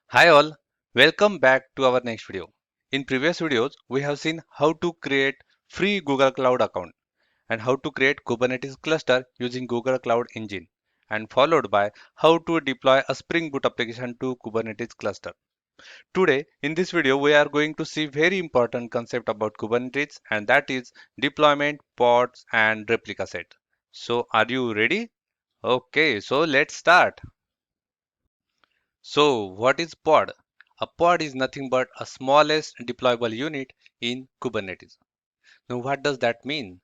Hi all, welcome back to our next video. In previous videos, we have seen how to create free Google Cloud account and how to create Kubernetes cluster using Google Cloud Engine and followed by how to deploy a Spring Boot application to Kubernetes cluster. Today, in this video, we are going to see very important concept about Kubernetes and that is deployment, pods and replica set. So are you ready? Okay, so let's start. So, what is pod? A pod is nothing but a smallest deployable unit in Kubernetes. Now, what does that mean?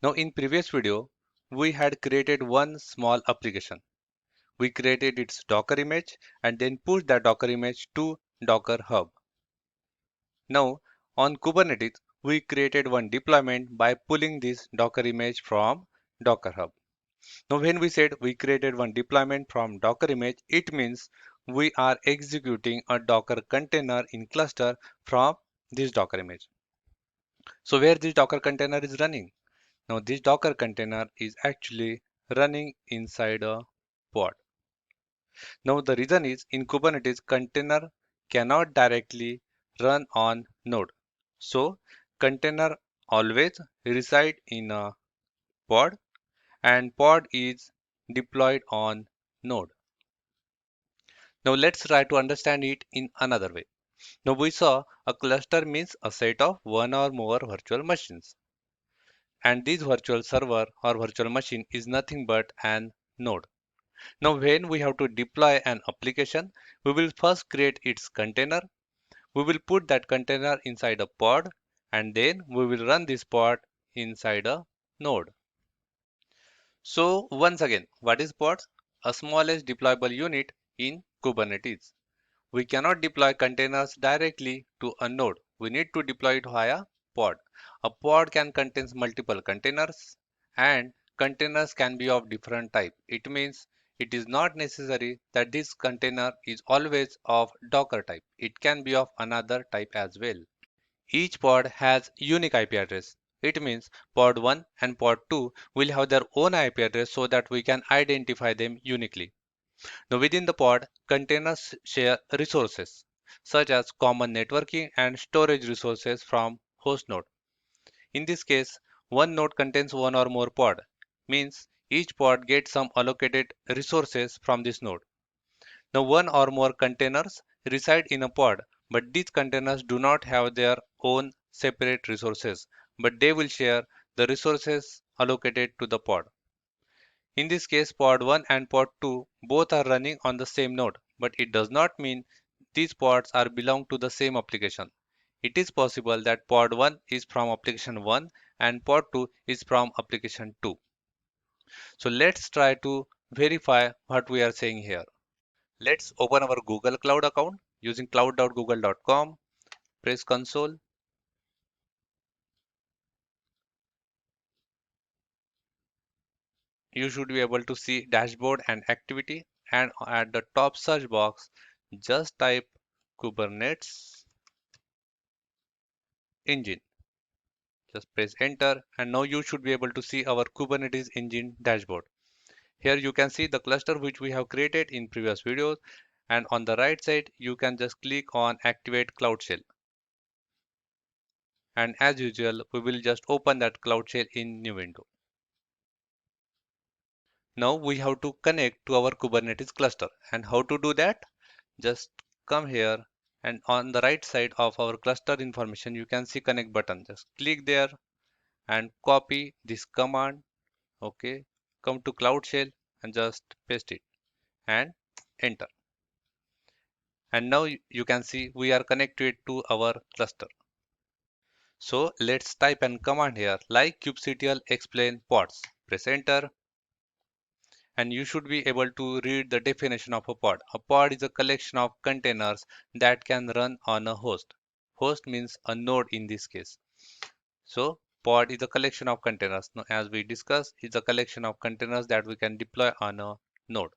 Now, in previous video, we had created one small application. We created its Docker image and then pushed that Docker image to Docker Hub. Now, on Kubernetes, we created one deployment by pulling this Docker image from Docker Hub. Now, when we said we created one deployment from Docker image, it means we are executing a Docker container in cluster from this Docker image. So where this Docker container is running? Now, this Docker container is actually running inside a pod. Now, the reason is in Kubernetes, container cannot directly run on node. So, container always reside in a pod and pod is deployed on node. Now let's try to understand it in another way. Now we saw a cluster means a set of one or more virtual machines. And this virtual server or virtual machine is nothing but an node. Now when we have to deploy an application, we will first create its container. We will put that container inside a pod and then we will run this pod inside a node. So once again, what is pods? A smallest deployable unit in Kubernetes. We cannot deploy containers directly to a node. We need to deploy it via pod. A pod can contain multiple containers and containers can be of different type. It means it is not necessary that this container is always of Docker type. It can be of another type as well. Each pod has unique IP address. It means pod 1 and pod 2 will have their own IP address so that we can identify them uniquely. Now within the pod, containers share resources such as common networking and storage resources from host node. In this case, one node contains one or more pod, means each pod gets some allocated resources from this node. Now one or more containers reside in a pod, but these containers do not have their own separate resources, but they will share the resources allocated to the pod. In this case, pod 1 and pod 2 both are running on the same node, but it does not mean these pods are belong to the same application. It is possible that pod 1 is from application 1 and pod 2 is from application 2. So let's try to verify what we are saying here. Let's open our Google Cloud account using cloud.google.com, press console. You should be able to see dashboard and activity, and at the top search box just type Kubernetes engine. Just press enter and now you should be able to see our Kubernetes engine dashboard. Here you can see the cluster which we have created in previous videos, and on the right side you can just click on activate Cloud Shell. And as usual we will just open that Cloud Shell in new window. Now we have to connect to our Kubernetes cluster, and how to do that? Just come here and on the right side of our cluster information you can see connect button. Just click there and copy this command. Okay, come to Cloud Shell and just paste it and enter. And now you can see we are connected to our cluster. So let's type an command here like kubectl explain pods. Press enter and you should be able to read the definition of a pod. A pod is a collection of containers that can run on a host. Host means a node in this case. So pod is a collection of containers. Now, as we discussed, it's a collection of containers that we can deploy on a node.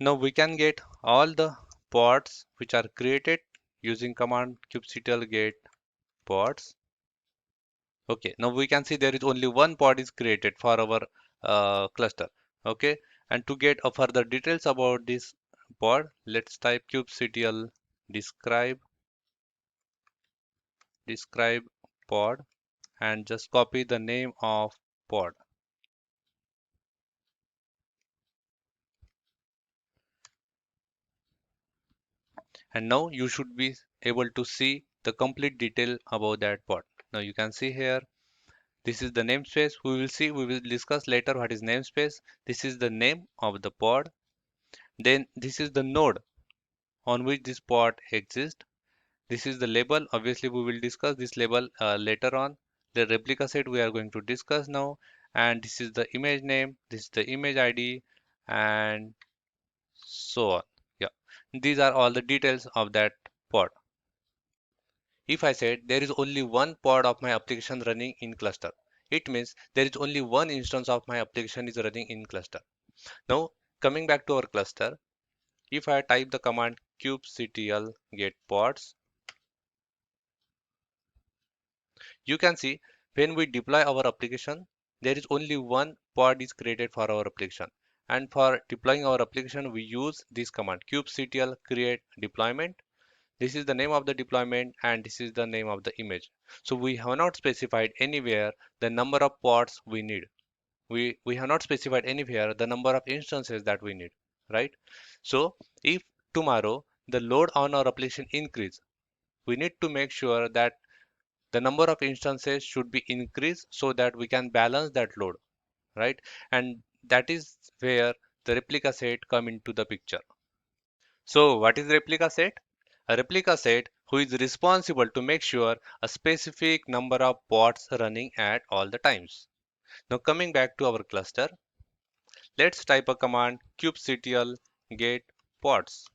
Now we can get all the pods which are created using command kubectl get pods. Okay, now we can see there is only one pod is created for our cluster. Okay, and to get further details about this pod. Let's type kubectl describe pod and just copy the name of pod. And now you should be able to see the complete detail about that pod. Now you can see here, this is the namespace. We will discuss later what is namespace. This is the name of the pod. Then this is the node on which this pod exists. This is the label. Obviously, we will discuss this label later on. The replica set we are going to discuss now. And this is the image name. This is the image ID and so on. Yeah, these are all the details of that pod. If I said there is only one pod of my application running in cluster, it means there is only one instance of my application is running in cluster. Now, coming back to our cluster, if I type the command kubectl get pods, you can see when we deploy our application, there is only one pod is created for our application. And for deploying our application, we use this command kubectl create deployment. This is the name of the deployment and this is the name of the image. So we have not specified anywhere the number of pods we need. We have not specified anywhere the number of instances that we need, right? So if tomorrow the load on our application increase, we need to make sure that the number of instances should be increased so that we can balance that load, right? And that is where the replica set come into the picture. So what is replica set? A replica set who is responsible to make sure a specific number of pods running at all the times. Now coming back to our cluster, let's type a command kubectl get pods.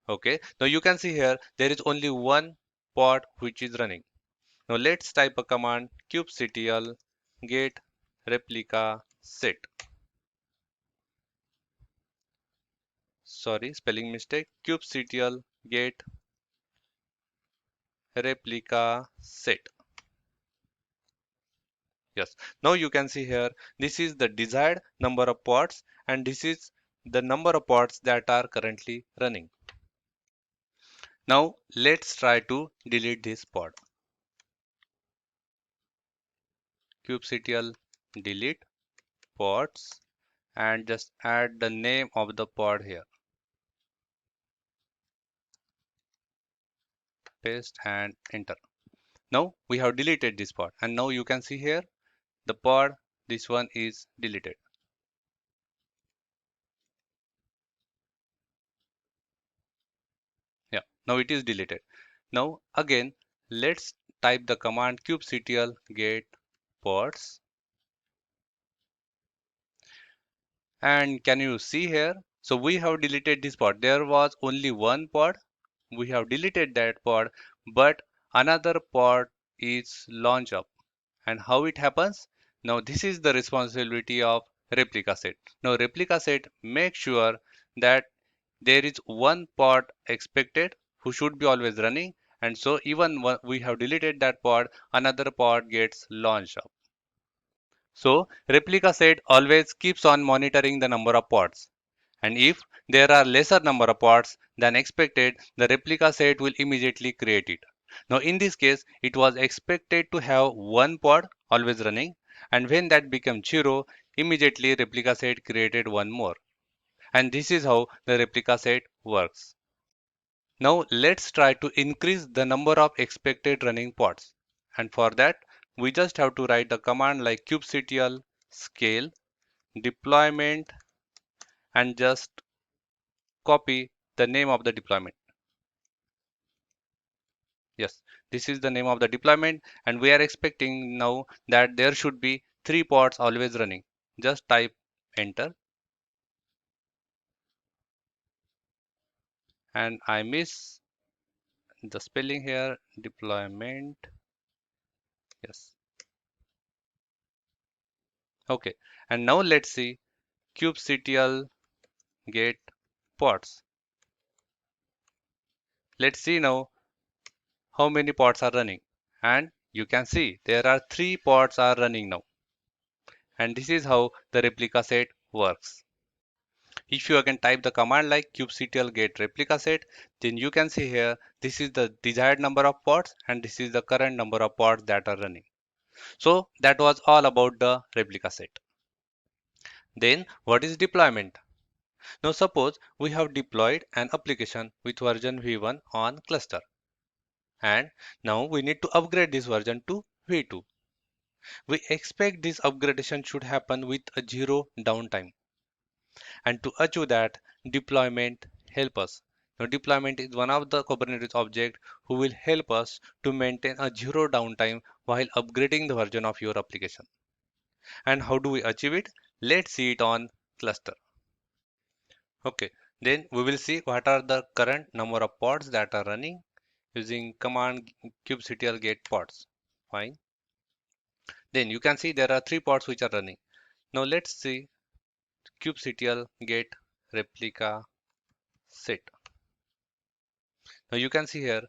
Okay, now you can see here there is only one pod which is running. Now let's type a command kubectl get replica set. Sorry, spelling mistake. Kubectl get replica set. Yes. Now you can see here, this is the desired number of pods and this is the number of pods that are currently running. Now let's try to delete this pod. Kubectl delete pods and just add the name of the pod here. Paste and enter. Now we have deleted this pod and now you can see here the pod, this one is deleted. Yeah, now it is deleted. Now again, let's type the command kubectl get pods. And can you see here? So we have deleted this pod. There was only one pod. We have deleted that pod, but another pod is launched up. And how it happens? Now this is the responsibility of replica set. Now replica set make sure that there is one pod expected who should be always running, and so even when we have deleted that pod, another pod gets launched up. So replica set always keeps on monitoring the number of pods, and if there are lesser number of pods than expected, the replica set will immediately create it. Now in this case, it was expected to have one pod always running, and when that became zero, immediately replica set created one more. And this is how the replica set works. Now let's try to increase the number of expected running pods. And for that, we just have to write the command like kubectl scale deployment and just copy the name of the deployment. Yes, this is the name of the deployment and we are expecting now that there should be 3 pods always running. Just type enter and I miss the spelling here, deployment. Yes. Okay, and now let's see kubectl get pods. Let's see now how many pods are running. And you can see there are 3 pods are running now. And this is how the replica set works. If you again type the command like kubectl get replica set, then you can see here this is the desired number of pods and this is the current number of pods that are running. So that was all about the replica set. Then what is deployment? Now suppose we have deployed an application with version v1 on cluster, and now we need to upgrade this version to v2. We expect this upgradation should happen with a zero downtime. And to achieve that, deployment help us. Now deployment is one of the Kubernetes object who will help us to maintain a zero downtime while upgrading the version of your application. And how do we achieve it? Let's see it on cluster. Okay, then we will see what are the current number of pods that are running using command kubectl get pods. Fine. Then you can see there are three pods which are running. Now let's see kubectl get replica set. Now you can see here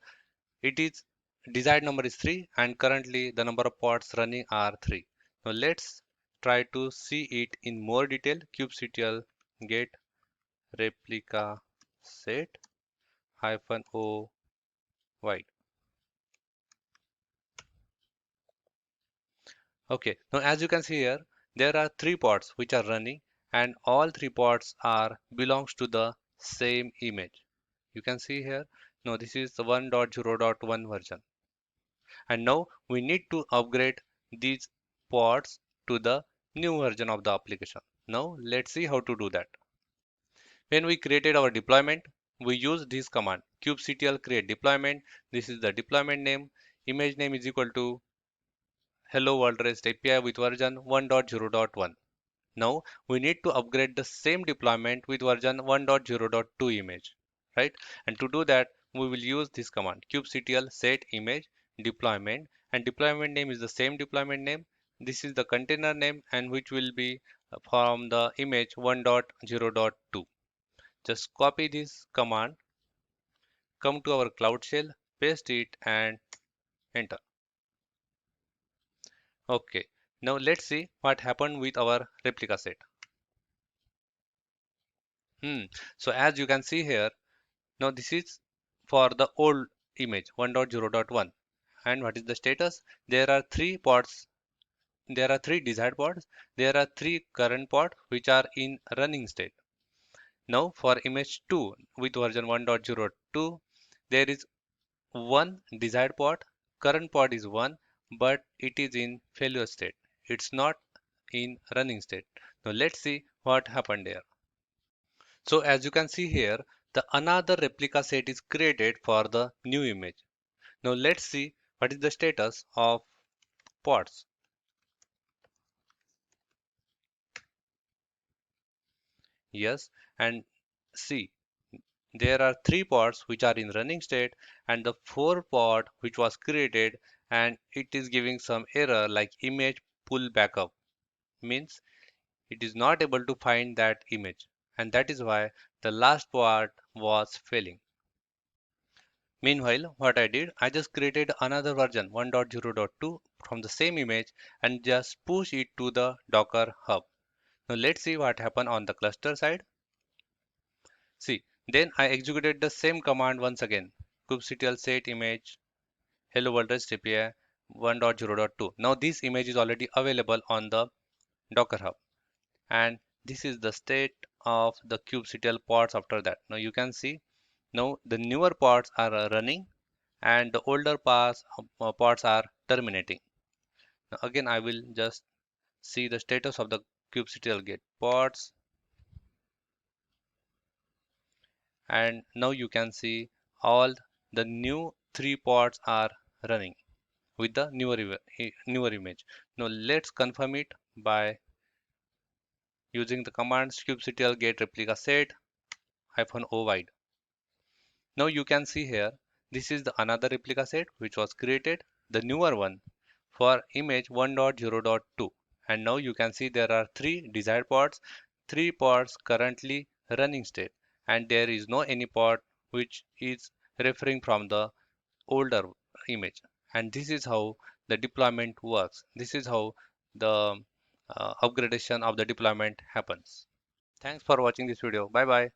it is desired number is 3 and currently the number of pods running are 3. Now let's try to see it in more detail. Kubectl get replica set hyphen o wide. Okay, now as you can see here, there are three pods which are running and all three pods are belongs to the same image. You can see here, now this is the 1.0.1 version. And now we need to upgrade these pods to the new version of the application. Now let's see how to do that. When we created our deployment, we use this command kubectl create deployment. This is the deployment name. Image name is equal to hello world REST API with version 1.0.1. Now we need to upgrade the same deployment with version 1.0.2 image, right? And to do that, we will use this command kubectl set image deployment, and deployment name is the same deployment name. This is the container name and which will be from the image 1.0.2. Just copy this command, come to our Cloud Shell, paste it and enter. Okay, now let's see what happened with our replica set. So as you can see here, now this is for the old image 1.0.1. And what is the status? There are three pods. There are three desired pods. There are three current pods which are in running state. Now for image 2 with version 1.0.2, there is one desired pod. Current pod is one, but it is in failure state. It's not in running state. Now let's see what happened there. So as you can see here, the another replica set is created for the new image. Now let's see what is the status of pods. Yes, and see, there are three pods which are in running state and the four pod which was created, and it is giving some error like image pull backup, means it is not able to find that image, and that is why the last pod was failing. Meanwhile, what I did, I just created another version 1.0.2 from the same image and just push it to the Docker hub. Now let's see what happened on the cluster side. See, then I executed the same command once again. kubectl set image hello world REST API 1.0.2. Now this image is already available on the Docker hub, and this is the state of the kubectl pods after that. Now you can see now the newer pods are running and the older pods are terminating. Now again I will just see the status of the kubectl get pods, and now you can see all the new three pods are running with the newer image. Now let's confirm it by using the commands kubectl get replica set hyphen o wide. Now you can see here this is the another replica set which was created, the newer one for image 1.0.2, and now you can see there are three desired pods, three pods currently running state, and there is no any pod which is referring from the older image. And this is how the deployment works. This is how the upgradation of the deployment happens. Thanks for watching this video. Bye bye.